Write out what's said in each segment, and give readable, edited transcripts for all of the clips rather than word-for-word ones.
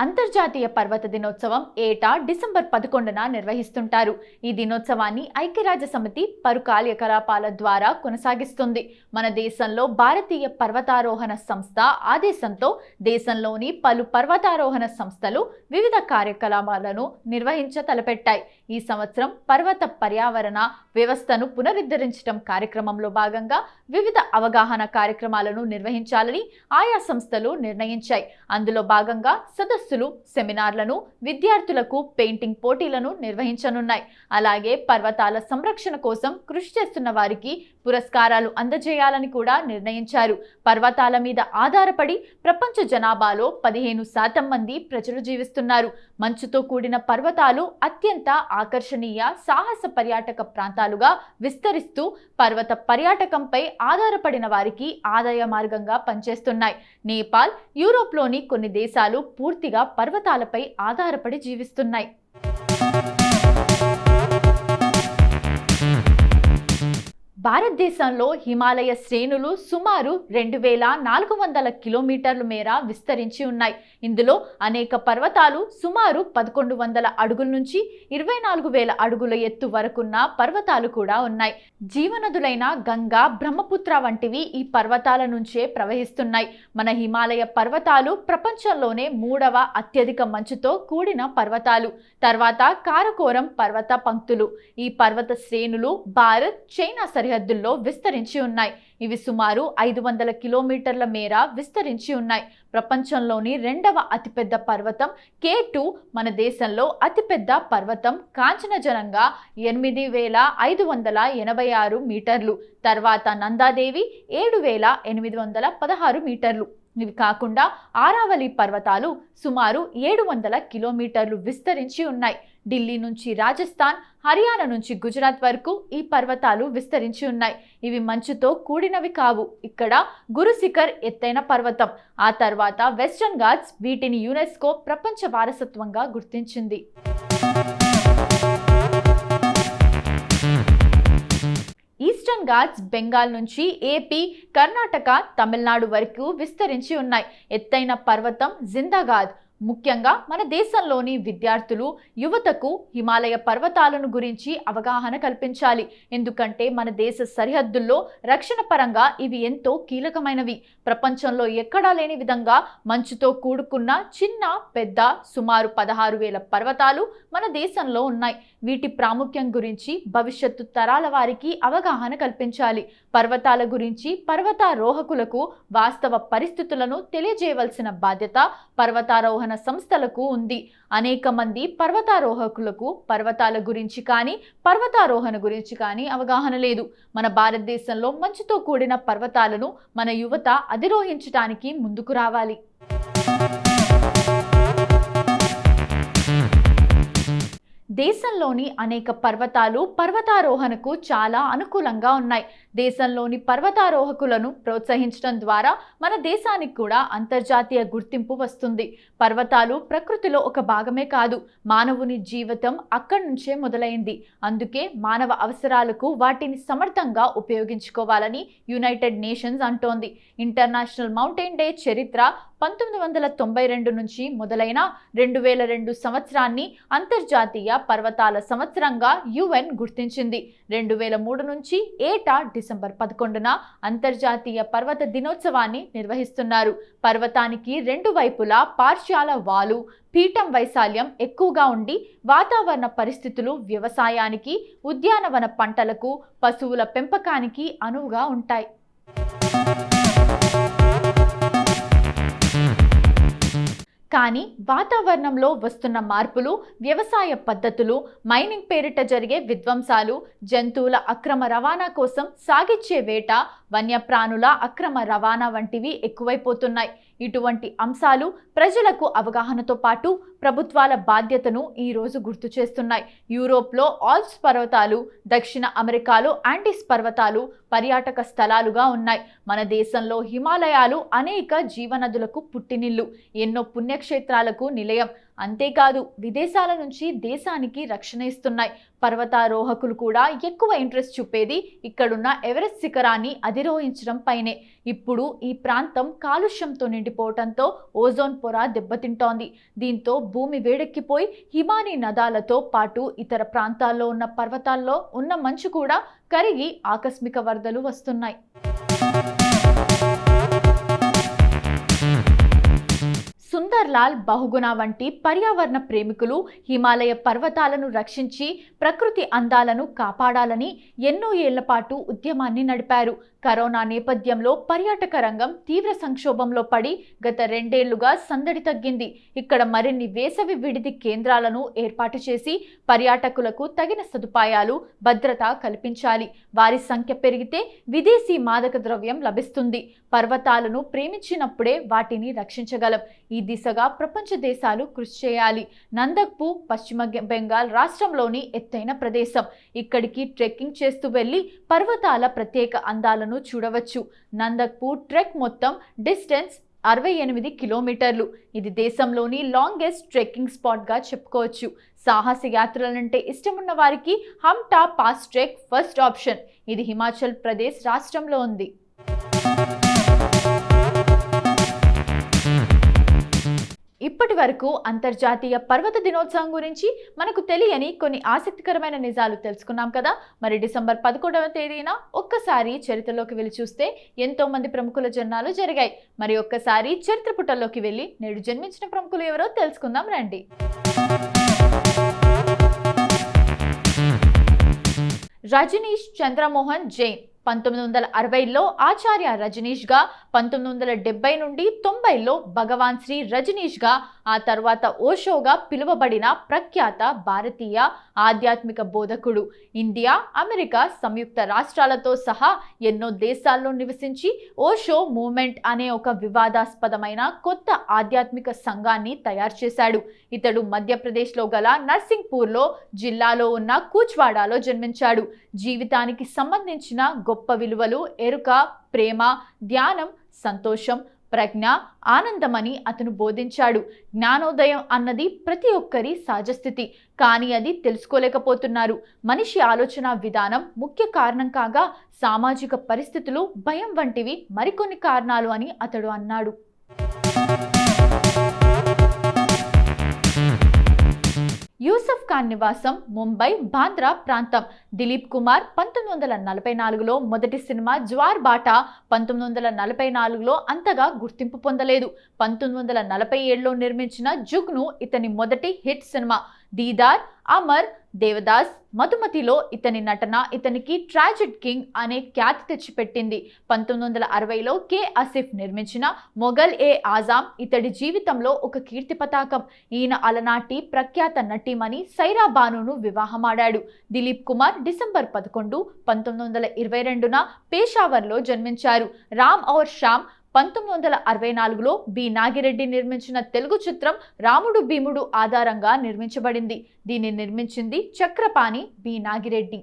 అంతర్జాతీయ పర్వత దినోత్సవం ఏటా డిసెంబర్ 11న నిర్వహిస్తుంటారు. ఈ దినోత్సవాన్ని ఐక్యరాజ్య సమితి పలు కార్యకలాపాల ద్వారా కొనసాగిస్తుంది. మన దేశంలో భారతీయ పర్వతారోహణ సంస్థ ఆదేశంతో దేశంలోని పలు పర్వతారోహణ సంస్థలు వివిధ కార్యకలాపాలను తలపెట్టాయి. ఈ సంవత్సరం పర్వత పర్యావరణ వ్యవస్థను పునరుద్ధరించడం కార్యక్రమంలో భాగంగా వివిధ అవగాహన కార్యక్రమాలను నిర్వహించాలని ఆయా సంస్థలు నిర్ణయించాయి. అందులో భాగంగా సదస్సులు, సెమినార్లను, విద్యార్థులకు పెయింటింగ్ పోటీలను నిర్వహించనున్నాయి. అలాగే పర్వతాల సంరక్షణ కోసం కృషి చేస్తున్న వారికి పురస్కారాలు అందజేయాలని కూడా నిర్ణయించారు. పర్వతాల మీద ఆధారపడి ప్రపంచ జనాభాలో 15% మంది ప్రజలు జీవిస్తున్నారు. మంచుతో కూడిన పర్వతాలు అత్యంత ఆకర్షణీయ సాహస పర్యాటక ప్రాంతాలుగా విస్తరిస్తూ పర్వత పర్యాటకంపై ఆధారపడిన వారికి ఆదాయ మార్గంగా పనిచేస్తున్నాయి. నేపాల్, యూరోప్లోని కొన్ని దేశాలు పూర్తిగా పర్వతాలపై ఆధారపడి జీవిస్తున్నాయి. భారతదేశంలో హిమాలయ శ్రేణులు సుమారు 2400 కిలోమీటర్ల మేర విస్తరించి ఉన్నాయి. ఇందులో అనేక పర్వతాలు సుమారు 1100 అడుగుల నుంచి 24,000 అడుగుల ఎత్తు వరకున్న పర్వతాలు కూడా ఉన్నాయి. జీవనదులైన గంగా, బ్రహ్మపుత్ర వంటివి ఈ పర్వతాల నుంచే ప్రవహిస్తున్నాయి. మన హిమాలయ పర్వతాలు ప్రపంచంలోనే 3వ అత్యధిక మంచుతో కూడిన పర్వతాలు. తర్వాత కారకోరం పర్వత పంక్తులు. ఈ పర్వత శ్రేణులు భారత్, చైనా సరిహద్దుల్లో విస్తరించి ఉన్నాయి. ఇవి సుమారు 500 కిలోమీటర్ల మేర విస్తరించి ఉన్నాయి. ప్రపంచంలోని 2వ అతిపెద్ద పర్వతం K2, మన దేశంలో అతిపెద్ద పర్వతం కాంచనజంగా 8,586 మీటర్లు. తర్వాత నందాదేవి 7,816 మీటర్లు. ఇవి కాకుండా ఆరావళి పర్వతాలు సుమారు 700 కిలోమీటర్లు విస్తరించి ఉన్నాయి. ఢిల్లీ నుంచి రాజస్థాన్, హర్యానా నుంచి గుజరాత్ వరకు ఈ పర్వతాలు విస్తరించి ఉన్నాయి. ఇవి మంచుతో కూడినవి కావు. ఇక్కడ గురు శిఖర్ ఎత్తైన పర్వతం. ఆ తర్వాత వెస్టర్న్ ఘాట్స్ వీటిని యునెస్కో ప్రపంచ వారసత్వంగా గుర్తించింది. ఈస్టర్న్ ఘాట్స్ బెంగాల్ నుంచి ఏపీ, కర్ణాటక, తమిళనాడు వరకు విస్తరించి ఉన్నాయి. ఎత్తైన పర్వతం జిందాఘాట్. ముఖ్యంగా మన దేశంలోని విద్యార్థులు, యువతకు హిమాలయ పర్వతాలను గురించి అవగాహన కల్పించాలి. ఎందుకంటే మన దేశ సరిహద్దుల్లో రక్షణ పరంగా ఇవి ఎంతో కీలకమైనవి. ప్రపంచంలో ఎక్కడా లేని విధంగా మంచుతో కూడుకున్న చిన్న, పెద్ద సుమారు 16,000 పర్వతాలు మన దేశంలో ఉన్నాయి. వీటి ప్రాముఖ్యం గురించి భవిష్యత్తు తరాల వారికి అవగాహన కల్పించాలి. పర్వతాల గురించి పర్వతారోహకులకు వాస్తవ పరిస్థితులను తెలియజేయవలసిన బాధ్యత పర్వతారోహణ సంస్థలకు ఉంది. అనేక మంది పర్వతారోహకులకు పర్వతాల గురించి కానీ పర్వతారోహణ గురించి కానీ అవగాహన లేదు. మన భారతదేశంలో మంచుతో కూడిన పర్వతాలను మన యువత అధిరోహించడానికి ముందుకు రావాలి. దేశంలోని అనేక పర్వతాలు పర్వతారోహణకు చాలా అనుకూలంగా ఉన్నాయి. దేశంలోని పర్వతారోహకులను ప్రోత్సహించడం ద్వారా మన దేశానికి కూడా అంతర్జాతీయ గుర్తింపు వస్తుంది. పర్వతాలు ప్రకృతిలో ఒక భాగమే కాదు, మానవుని జీవితం అక్కడి నుంచే మొదలైంది. అందుకే మానవ అవసరాలకు వాటిని సమర్థంగా ఉపయోగించుకోవాలని యునైటెడ్ నేషన్స్ అంటోంది. ఇంటర్నేషనల్ మౌంటైన్ డే చరిత్ర 1992 నుంచి మొదలైన 2002 సంవత్సరాన్ని అంతర్జాతీయ పర్వతాల సంవత్సరంగా UN గుర్తించింది. 2003 నుంచి ఏటా డిసెంబర్ 11న అంతర్జాతీయ పర్వత దినోత్సవాన్ని నిర్వహిస్తున్నారు. పర్వతానికి 2 వైపులా పార్శ్వాల వాలు, పీఠం వైశాల్యం ఎక్కువగా ఉండి వాతావరణ పరిస్థితులు వ్యవసాయానికి, ఉద్యానవన పంటలకు, పశువుల పెంపకానికి అనువుగా ఉంటాయి. కానీ వాతావరణంలో వస్తున్న మార్పులు, వ్యవసాయ పద్ధతులు, మైనింగ్ పేరిట జరిగే విధ్వంసాలు, జంతువుల అక్రమ రవాణా కోసం సాగిచ్చే వేట, వన్యప్రాణుల అక్రమ రవాణా వంటివి ఎక్కువైపోతున్నాయి. ఇటువంటి అంశాలు ప్రజలకు అవగాహనతో పాటు ప్రభుత్వాల బాధ్యతను ఈ రోజు గుర్తు చేస్తున్నాయి. యూరోప్లో ఆల్ప్స్ పర్వతాలు, దక్షిణ అమెరికాలో యాండీస్ పర్వతాలు పర్యాటక స్థలాలుగా ఉన్నాయి. మన దేశంలో హిమాలయాలు అనేక జీవనదులకు పుట్టినిల్లు, ఎన్నో పుణ్యక్షేత్రాలకు నిలయం. అంతేకాదు విదేశాల నుంచి దేశానికి రక్షణ ఇస్తున్నాయి. పర్వతారోహకులు కూడా ఎక్కువ ఇంట్రెస్ట్ చూపేది ఇక్కడున్న ఎవరెస్ట్ శిఖరాన్ని అధిరోహించడం పైనే. ఇప్పుడు ఈ ప్రాంతం కాలుష్యంతో నిండిపోవడంతో ఓజోన్ పొర దెబ్బతింటోంది. దీంతో భూమి వేడెక్కిపోయి హిమానీ నదాలతో పాటు ఇతర ప్రాంతాల్లో ఉన్న పర్వతాల్లో ఉన్న మంచు కూడా కరిగి ఆకస్మిక వరదలు వస్తున్నాయి. సుందర్లాల్ బహుగుణ వంటి పర్యావరణ ప్రేమికులు హిమాలయ పర్వతాలను రక్షించి ప్రకృతి అందాలను కాపాడాలని ఎన్నో ఏళ్ల పాటు ఉద్యమాన్ని నడిపారు. కరోనా నేపథ్యంలో పర్యాటక రంగం తీవ్ర సంక్షోభంలో పడి గత 2 ఏళ్లుగా సందడి తగ్గింది. ఇక్కడ మరిన్ని వేసవి విడిది కేంద్రాలను ఏర్పాటు చేసి పర్యాటకులకు తగిన సదుపాయాలు, భద్రత కల్పించాలి. వారి సంఖ్య పెరిగితే విదేశీ మాదక ద్రవ్యం లభిస్తుంది. పర్వతాలను ప్రేమించినప్పుడే వాటిని రక్షించగలం. ఈ దిశగా ప్రపంచ దేశాలు కృషి చేయాలి. నందక్పూర్ పశ్చిమ బెంగాల్ రాష్ట్రంలోని ఎత్తైన ప్రదేశం. ఇక్కడికి ట్రెక్కింగ్ చేస్తూ వెళ్లి పర్వతాల ప్రత్యేక అందాలను చూడవచ్చు. నందక్పూర్ ట్రెక్ మొత్తం డిస్టెన్స్ 68 కిలోమీటర్లు. ఇది దేశంలోని లాంగెస్ట్ ట్రెక్కింగ్ స్పాట్ గా చెప్పుకోవచ్చు. సాహస యాత్రలంటే ఇష్టమున్న వారికి హమ్టా పాస్ ట్రెక్ ఫస్ట్ ఆప్షన్. ఇది హిమాచల్ ప్రదేశ్ రాష్ట్రంలో ఉంది. ఇప్పటి వరకు అంతర్జాతీయ పర్వత దినోత్సవం గురించి మనకు తెలియని కొన్ని ఆసక్తికరమైన నిజాలు తెలుసుకున్నాం కదా. మరి డిసెంబర్ 11వ తేదీన ఒక్కసారి చరిత్రలోకి వెళ్ళి చూస్తే ఎంతో మంది ప్రముఖుల జన్మాలు జరిగాయి. మరి ఒక్కసారి చరిత్ర పుటల్లోకి వెళ్ళి నేడు జన్మించిన ప్రముఖులు ఎవరో తెలుసుకుందాం రండి. రజనీష్ చంద్రమోహన్ జైన్ 1960లో ఆచార్య రజనీష్ గా, 1970 నుండి 90లో భగవాన్ శ్రీ రజనీష్ గా, ఆ తర్వాత ఓషోగా పిలువబడిన ప్రఖ్యాత భారతీయ ఆధ్యాత్మిక బోధకుడు. ఇండియా, అమెరికా సంయుక్త రాష్ట్రాలతో సహా ఎన్నో దేశాల్లో నివసించి ఓషో మూవ్మెంట్ అనే ఒక వివాదాస్పదమైన కొత్త ఆధ్యాత్మిక సంఘాన్ని తయారు చేశాడు. ఇతడు మధ్యప్రదేశ్లో గల నర్సింగ్పూర్లో జిల్లాలో ఉన్న కూచ్వాడాలో జన్మించాడు. జీవితానికి సంబంధించిన గొప్ప విలువలు ఎరుక, ప్రేమ, ధ్యానం, సంతోషం, ప్రజ్ఞ, ఆనందమని అతను బోధించాడు. జ్ఞానోదయం అన్నది ప్రతి ఒక్కరి సహజస్థితి, కానీ అది తెలుసుకోలేకపోతున్నారు. మనిషి ఆలోచన విధానం ముఖ్య కారణం కాగా సామాజిక పరిస్థితులు, భయం వంటివి మరికొన్ని కారణాలు అని అతడు అన్నాడు. యూసఫ్ ఖాన్ నివాసం ముంబై, బాంద్రా ప్రాంతం. దిలీప్ కుమార్ 1944లో మొదటి సినిమా జ్వార్ బాటా 1944లో అంతగా గుర్తింపు పొందలేదు. 1947లో నిర్మించిన జుగ్ను ఇతని మొదటి హిట్ సినిమా. దీదార్, అమర్, దేవదాస్, మధుమతిలో ఇతని నటన ఇతనికి ట్రాజెడ్ కింగ్ అనే ఖ్యాతి తెచ్చిపెట్టింది. 1960లో కె ఆసిఫ్ నిర్మించిన మొఘల్ ఏ ఆజాం ఇతడి జీవితంలో ఒక కీర్తి పతాకం. ఈయన అలనాటి ప్రఖ్యాత నటీమణి సైరా బానును వివాహమాడాడు. దిలీప్ కుమార్ డిసెంబర్ 11, 1922న పేషావర్లో జన్మించారు. రామ్ ఔర్ శ్యామ్ 1964లో బి నాగిరెడ్డి నిర్మించిన తెలుగు చిత్రం రాముడు భీముడు ఆధారంగా నిర్మించబడింది. దీన్ని నిర్మించింది చక్రపాణి బి నాగిరెడ్డి.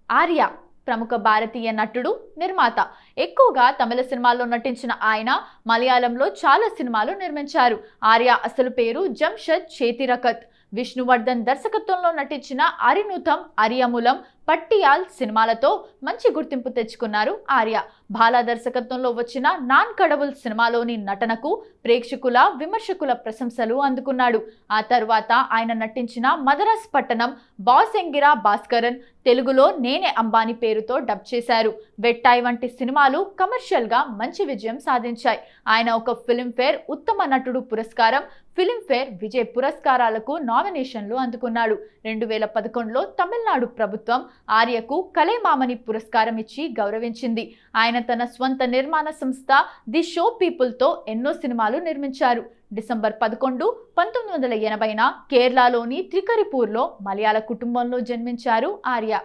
ఆర్య ప్రముఖ భారతీయ నటుడు, నిర్మాత. ఎక్కువగా తమిళ సినిమాల్లో నటించిన ఆయన మలయాళంలో చాలా సినిమాలు నిర్మించారు. ఆర్య అసలు పేరు జంషద్ చేతిరకత్. విష్ణువర్ధన్ దర్శకత్వంలో నటించిన అరినుథం, అరియములం, పట్టియాల్ సినిమాలతో మంచి గుర్తింపు తెచ్చుకున్నారు ఆర్య. బాలా దర్శకత్వంలో వచ్చిన నాన్ కడవుల్ సినిమాలోని నటనకు ప్రేక్షకుల, విమర్శకుల ప్రశంసలు అందుకున్నాడు. ఆ తర్వాత ఆయన నటించిన మదరాస్ పట్టణం, బాస్ ఎంగిరా భాస్కరన్, తెలుగులో నేనే అంబానీ పేరుతో డబ్ చేశారు. వెట్టాయ్ వంటి సినిమాలు కమర్షియల్ గా మంచి విజయం సాధించాయి. ఆయన ఒక ఫిల్మ్ఫేర్ ఉత్తమ నటుడు పురస్కారం, ఫిల్మ్ఫేర్ విజయ్ పురస్కారాలకు నామినేషన్లు అందుకున్నాడు. 2011లో తమిళనాడు ప్రభుత్వం ఆర్యకు కలైమామణి పురస్కారం ఇచ్చి గౌరవించింది. ఆయన తన స్వంత నిర్మాణ సంస్థ ది షో పీపుల్తో ఎన్నో సినిమాలు నిర్మించారు. డిసెంబర్ 11, 1980న కేరళలోని త్రికరిపూర్లో మలయాళ కుటుంబంలో జన్మించారు ఆర్య.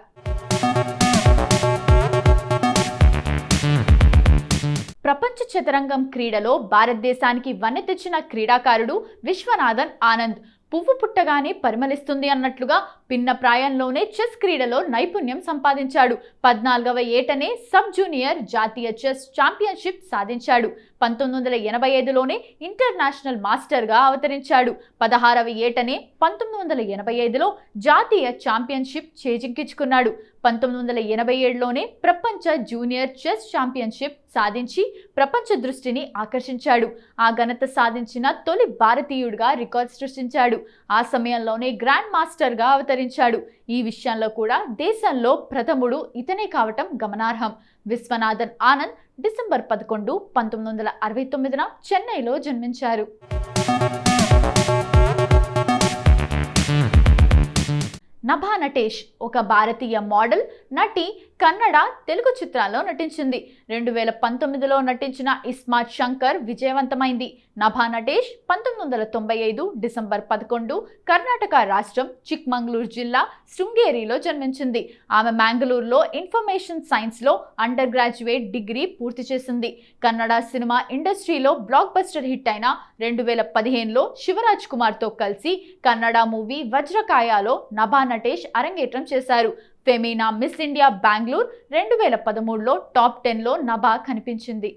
ప్రపంచ చతురంగం క్రీడలో భారతదేశానికి వన్నె తెచ్చిన క్రీడాకారుడు విశ్వనాథన్ ఆనంద్. పువ్వు పుట్టగానే పరిమళిస్తుంది అన్నట్లుగా పిన్న ప్రాయంలోనే చెస్ క్రీడలో నైపుణ్యం సంపాదించాడు. 14వ ఏటనే సబ్ జూనియర్ జాతీయ చెస్ ఛాంపియన్షిప్ సాధించాడు. 1985లోనే ఇంటర్నేషనల్ మాస్టర్గా అవతరించాడు. 16వ ఏటనే 1985లో జాతీయ ఛాంపియన్షిప్ చేజిక్కించుకున్నాడు. 1987లోనే ప్రపంచ జూనియర్ చెస్ ఛాంపియన్షిప్ సాధించి ప్రపంచ దృష్టిని ఆకర్షించాడు. ఆ ఘనత సాధించిన తొలి భారతీయుడిగా రికార్డ్ సృష్టించాడు. ఆ సమయంలోనే గ్రాండ్ మాస్టర్గా అవతరించాడు. ఈ విషయంలో కూడా దేశంలో ప్రథముడు ఇతనే కావటం గమనార్హం. విశ్వనాథన్ ఆనంద్ డిసెంబర్ 11, 1969న చెన్నైలో జన్మించారు. నభా నటేష్ ఒక భారతీయ మోడల్, నటి, కన్నడ, తెలుగు చిత్రాల్లో నటించింది. 2019లో నటించిన ఇస్మార్ట్ శంకర్ విజయవంతమైంది. నభా నటేష్ 1995 డిసెంబర్ 11 కర్ణాటక రాష్ట్రం చిక్మంగళూరు జిల్లా శృంగేరిలో జన్మించింది. ఆమె మ్యాంగళూరులో ఇన్ఫర్మేషన్ సైన్స్లో అండర్ గ్రాడ్యుయేట్ డిగ్రీ పూర్తి చేసింది. కన్నడ సినిమా ఇండస్ట్రీలో బ్లాక్ బస్టర్ హిట్ అయిన 2015లో శివరాజ్ కుమార్తో కలిసి కన్నడ మూవీ వజ్రకాయలో నభా నటేష్ అరంగేట్రం చేశారు. ఫెమినా మిస్ ఇండియా బెంగళూరు 2013లో టాప్ 10లో నభా కనిపించింది.